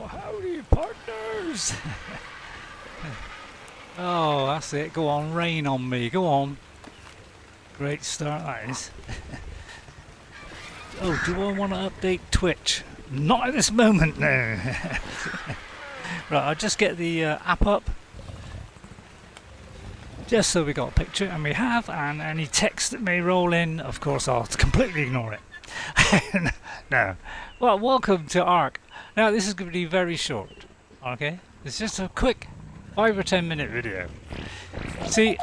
howdy, partners! Oh, that's it. Go on, rain on me. Go on. Great start, that is. Oh, do I want to update Twitch? Not at this moment, no. Right, I'll just get the app up. Just so we got a picture, and we have, and any text that may roll in, of course, I'll completely ignore it. No. Well, welcome to Ark. Now, this is going to be very short, okay? It's just a quick 5 or 10 minute video. See,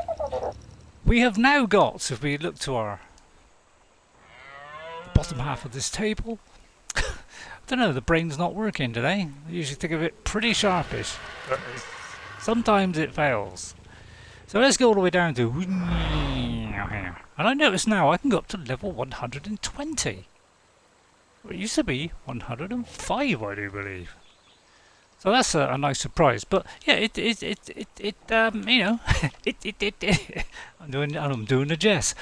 we have now got, if we look to our bottom half of this table, I don't know, the brain's not working today. I usually think of it pretty sharpish, but sometimes it fails. So let's go all the way down to, and I notice now I can go up to level 120. It used to be 105, I do believe. So that's a nice surprise. But yeah, you know, I'm doing a jest.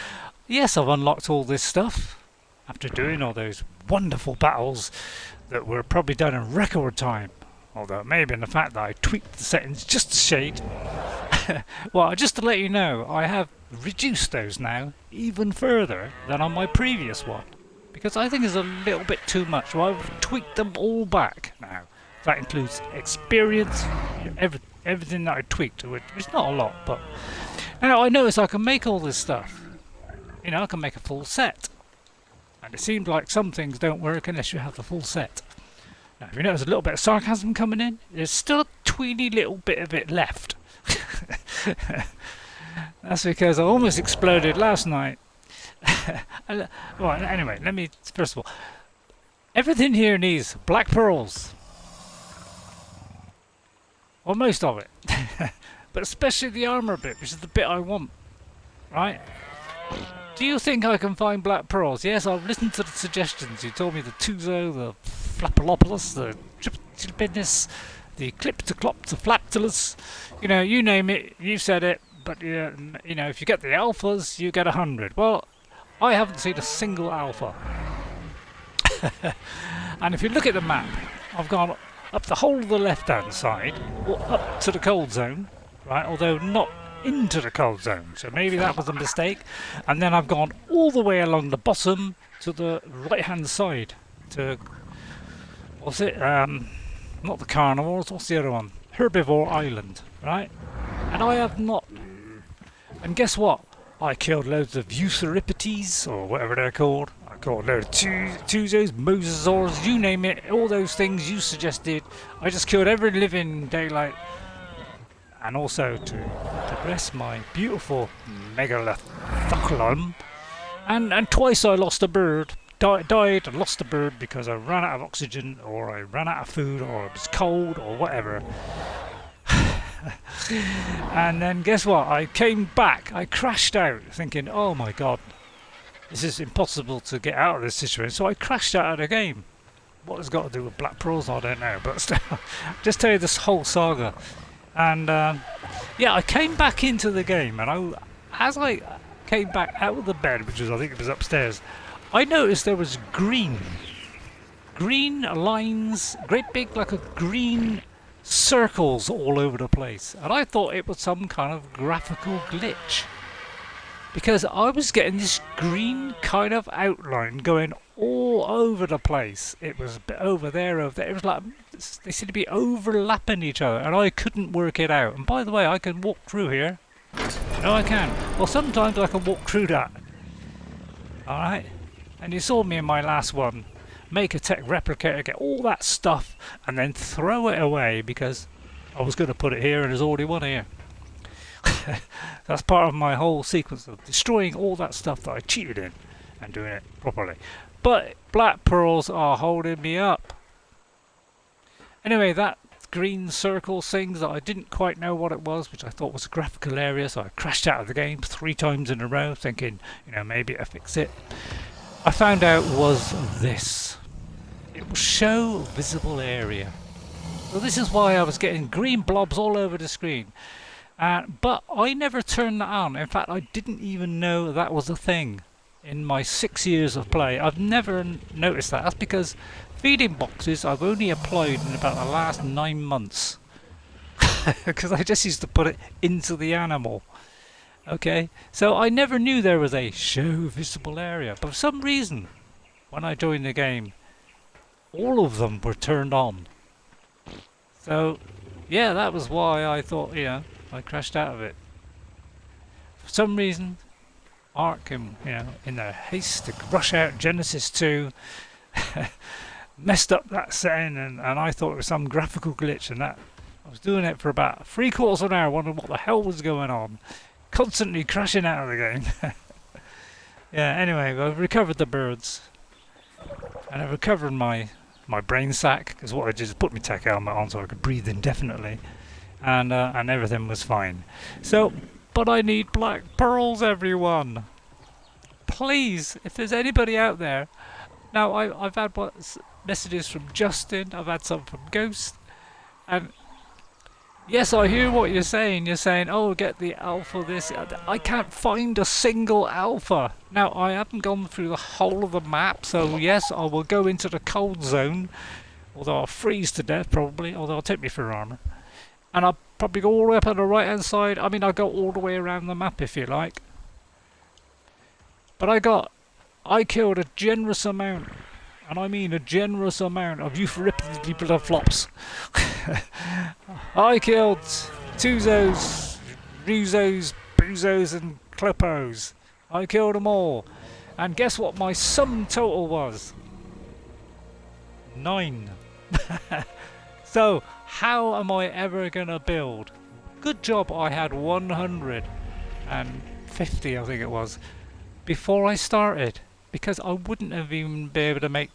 Yes, I've unlocked all this stuff after doing all those wonderful battles that were probably done in record time. Although it may have been the fact that I tweaked the settings just a shade. Well, just to let you know, I have reduced those now even further than on my previous one. Because I think it's a little bit too much. Well, I've tweaked them all back now. That includes experience, everything that I tweaked, which is not a lot, but now I notice I can make all this stuff. You know, I can make a full set. And it seems like some things don't work unless you have the full set. Now, if you notice a little bit of sarcasm coming in, there's still a tweeny little bit of it left. That's because I almost exploded last night. Well, anyway, let me, first of all, everything here needs black pearls. Or most of it. But especially the armour bit, which is the bit I want. Right? Do you think I can find black pearls? Yes, I've listened to the suggestions. You told me the Tuzo, the Flappalopoulos, the Tripidnis, the Cliptoclop, the Flaptulus. You know, you name it, you said it. But, you know, if you get the alphas, you get 100. Well, I haven't seen a single alpha. And if you look at the map, I've gone up the whole of the left-hand side, or up to the cold zone, right? Although not into the cold zone, so maybe that was a mistake. And then I've gone all the way along the bottom to the right-hand side to, what's it? Not the carnivores. What's the other one? Herbivore Island, right? And I have not. And guess what? I killed loads of Eutheripites, or whatever they're called. I killed loads of Tuzos, Mosasaurs, you name it. All those things you suggested. I just killed every living daylight. And also to progress my beautiful Megalothoculum. And twice I lost a bird. Died and lost a bird because I ran out of oxygen, or I ran out of food, or it was cold, or whatever. And then guess what? I came back. I crashed out thinking, oh my god, this is impossible to get out of this situation. So I crashed out of the game. What has got to do with black pearls, I don't know. But still, just tell you this whole saga. And yeah, I came back into the game, and as I came back out of the bed, which was, I think it was upstairs, I noticed there was green lines, great big, like a green circles all over the place, and I thought it was some kind of graphical glitch, because I was getting this green kind of outline going all over the place. It was a bit over there, over there. It was like they seemed to be overlapping each other, and I couldn't work it out. And by the way, I can walk through here. No, I can. Well, sometimes I can walk through that. Alright? And you saw me in my last one. Make a tech replicator, get all that stuff, and then throw it away because I was going to put it here and there's already one here. That's part of my whole sequence of destroying all that stuff that I cheated in and doing it properly. But black pearls are holding me up. Anyway, that green circle things that I didn't quite know what it was, which I thought was a graphical area, so I crashed out of the game 3 times in a row thinking, you know, maybe I'll fix it. I found out was this. It will show visible area. So this is why I was getting green blobs all over the screen. But I never turned that on. In fact, I didn't even know that was a thing. In my 6 years of play, I've never noticed that. That's because Feeding boxes I've only applied in about the last 9 months. Because I just used to put it into the animal. Okay, so I never knew there was a show visible area, but for some reason, when I joined the game, all of them were turned on. So, yeah, that was why I thought, I crashed out of it. For some reason, Ark, in their haste to rush out Genesis 2, messed up that setting, and I thought it was some graphical glitch, and that I was doing it for about 3/4 of an hour, wondering what the hell was going on, constantly crashing out of the game. Yeah, anyway, I've recovered the birds, and I've recovered my brain sack, because what I did is put my tech helmet on so I could breathe indefinitely, and everything was fine. So, but I need black pearls, everyone. Please, if there's anybody out there. Now, I've had messages from Justin, I've had some from Ghost, and yes, I hear what you're saying. You're saying, oh, get the alpha this. I can't find a single alpha. Now, I haven't gone through the whole of the map, so yes, I will go into the cold zone, although I'll freeze to death probably, although I'll take me for armor. And I'll probably go all the way up on the right hand side. I mean, I'll go all the way around the map if you like. But I killed a generous amount, and I mean a generous amount of euphoripidly flops. I killed Tuzos, Ruzos, Buzos and Clopos. I killed them all. And guess what my sum total was? 9. So, how am I ever gonna build? Good job I had 150, I think it was, before I started. Because I wouldn't have even been able to make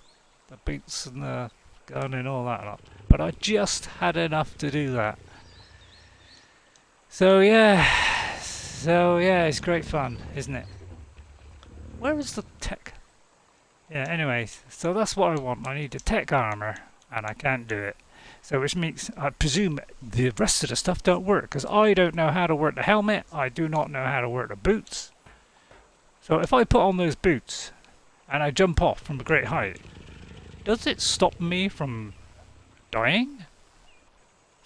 the boots and the gun and all that up. But I just had enough to do that. So yeah, it's great fun, isn't it? Where is the tech? Yeah, anyways, so that's what I want. I need the tech armor, and I can't do it. So which means, I presume the rest of the stuff don't work, because I don't know how to work the helmet, I do not know how to work the boots. So if I put on those boots, and I jump off from a great height, does it stop me from dying?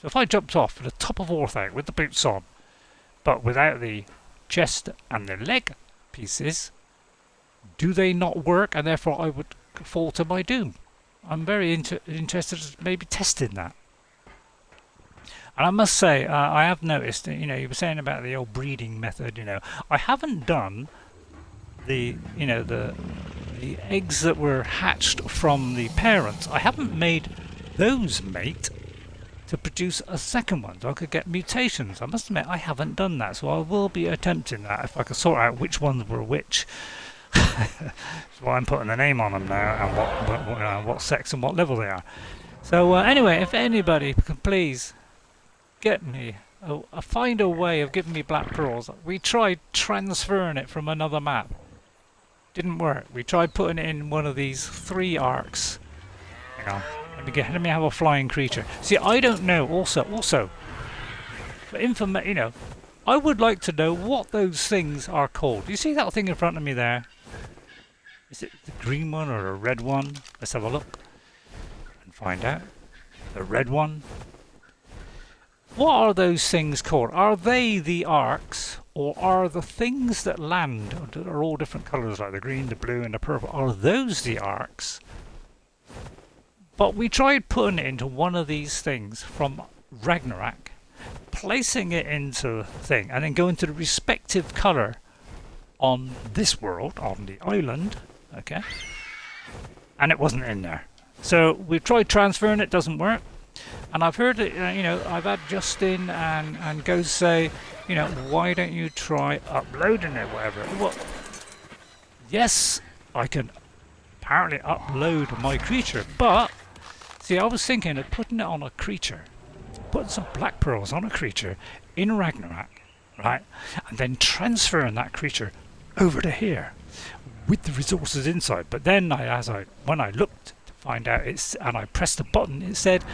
So if I jumped off at the top of Orthanc with the boots on, but without the chest and the leg pieces, do they not work, and therefore I would fall to my doom? I'm very interested in maybe testing that. And I must say, I have noticed, you were saying about the old breeding method, I haven't done the eggs that were hatched from the parents. I haven't made those mate to produce a second one, so I could get mutations. I must admit I haven't done that, so I will be attempting that if I can sort out which ones were which. So I'm putting the name on them now, and what sex and what level they are. So anyway, if anybody can please get me find a way of giving me black pearls. We tried transferring it from another map. Didn't work. We tried putting it in one of these 3 arcs. Hang on. Let me have a flying creature. See, I don't know. Also, for information, I would like to know what those things are called. You see that thing in front of me there? Is it the green one or a red one? Let's have a look and find out. The red one. What are those things called? Are they the arcs, or are the things that land, that are all different colours, like the green, the blue and the purple, are those the arcs? But we tried putting it into one of these things from Ragnarok, placing it into the thing, and then going to the respective colour on this world, on the island, okay? And it wasn't in there. So we've tried transferring it, doesn't work. And I've heard that, I've had Justin and Ghost say, why don't you try uploading it, whatever. Well, yes, I can apparently upload my creature, but, see, I was thinking of putting it on a creature, putting some black pearls on a creature in Ragnarok, right, and then transferring that creature over to here with the resources inside. But then when I looked to find out, and I pressed the button, it said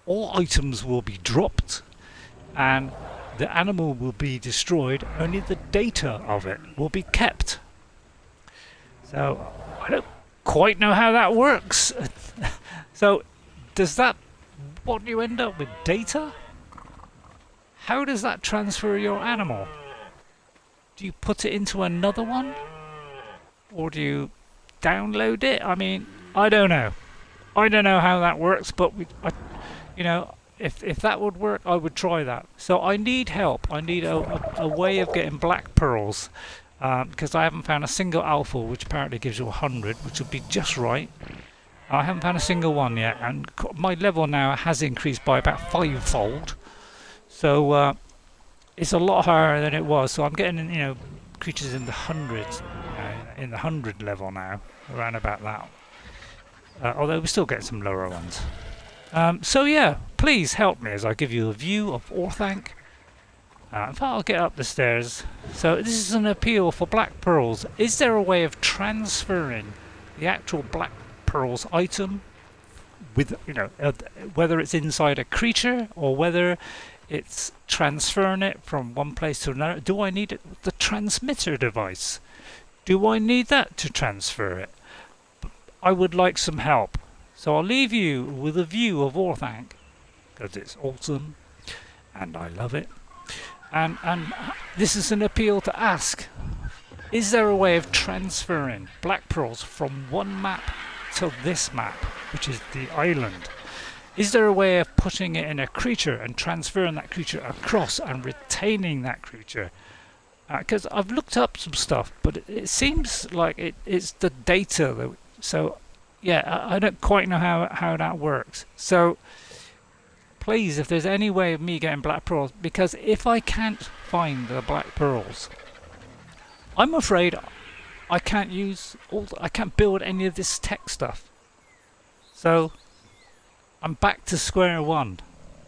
all items will be dropped and the animal will be destroyed, only the data of it will be kept. So I don't quite know how that works. So, does that, what do you end up with, data? How does that transfer your animal? Do you put it into another one? Or do you download it? I mean, I don't know. I don't know how that works, but you know, if that would work, I would try that. So I need help. I need a way of getting black pearls, because I haven't found a single alpha, which apparently gives you 100, which would be just right. I haven't found a single one yet, and my level now has increased by about 5-fold. So it's a lot higher than it was. So I'm getting, you know, creatures in the hundreds, in the 100 level now, around about that. Although we still get some lower ones. So yeah, please help me as I give you a view of Orthanc. In fact, I'll get up the stairs. So this is an appeal for black pearls. Is there a way of transferring the actual black pearls item with, you know, whether it's inside a creature or whether it's transferring it from one place to another? Do I need it with the transmitter device? Do I need that to transfer it? I would like some help. So I'll leave you with a view of Orthanc, because it's awesome and I love it. And this is an appeal to ask, is there a way of transferring black pearls from one map to this map, which is the island? Is there a way of putting it in a creature and transferring that creature across and retaining that creature? Because I've looked up some stuff, but it seems like it's the data that, so yeah, I don't quite know how that works. So please, if there's any way of me getting black pearls, because if I can't find the black pearls, I'm afraid I can't I can't build any of this tech stuff. So I'm back to square one.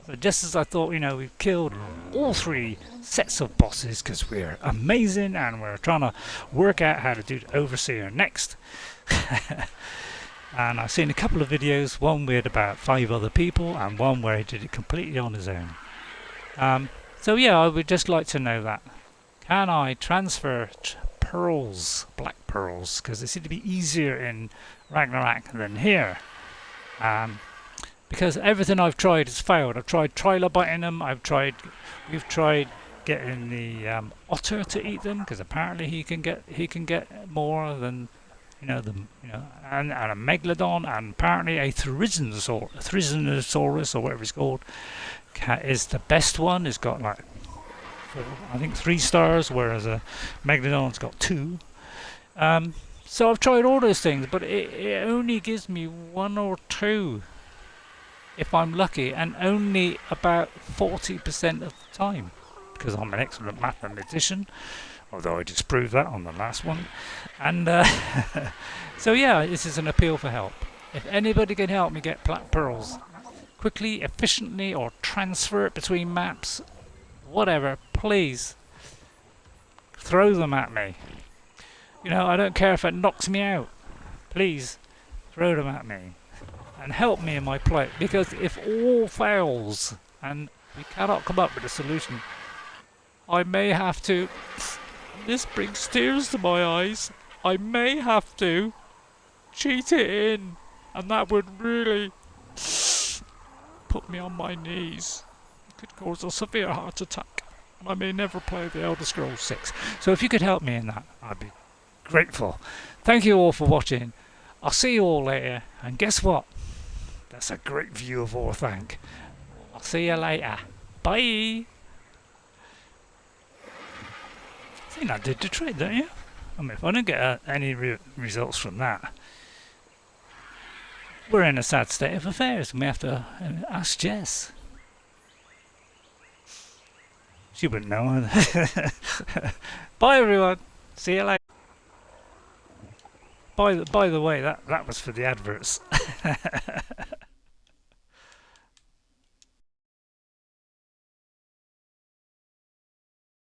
So just as I thought, you know, we've killed all 3 sets of bosses because we're amazing and we're trying to work out how to do the Overseer next. And I've seen a couple of videos, one with about 5 other people and one where he did it completely on his own. So yeah, I would just like to know that. Can I transfer pearls, black pearls, because they seem to be easier in Ragnarok than here. Because everything I've tried has failed. I've tried trilobiting them, we've tried getting the otter to eat them, because apparently he can get more than, you know, and a megalodon, and apparently a Therizinosaurus, or whatever it's called, is the best one. It's got like 3 stars, whereas a megalodon's got 2. So I've tried all those things, but it only gives me 1 or 2 if I'm lucky, and only about 40% of the time, because I'm an excellent mathematician, although I disproved that on the last one. And so yeah, this is an appeal for help. If anybody can help me get black pearls quickly, efficiently, or transfer it between maps, whatever, please throw them at me. You know, I don't care if it knocks me out. Please throw them at me and help me in my plight, because if all fails and we cannot come up with a solution, I may have to, this brings tears to my eyes, I may have to cheat it in, and that would really put me on my knees. It could cause a severe heart attack. I may never play the Elder Scrolls 6. So if you could help me in that, I'd be grateful. Thank you all for watching. I'll see you all later, and guess what? That's a great view of Orthanc. I'll see you later. Bye! I think that did the trick, don't you? I mean, if I don't get any results from that, we're in a sad state of affairs, and we have to ask Jess. She wouldn't know. Bye everyone. See you later. By the way, that was for the adverts.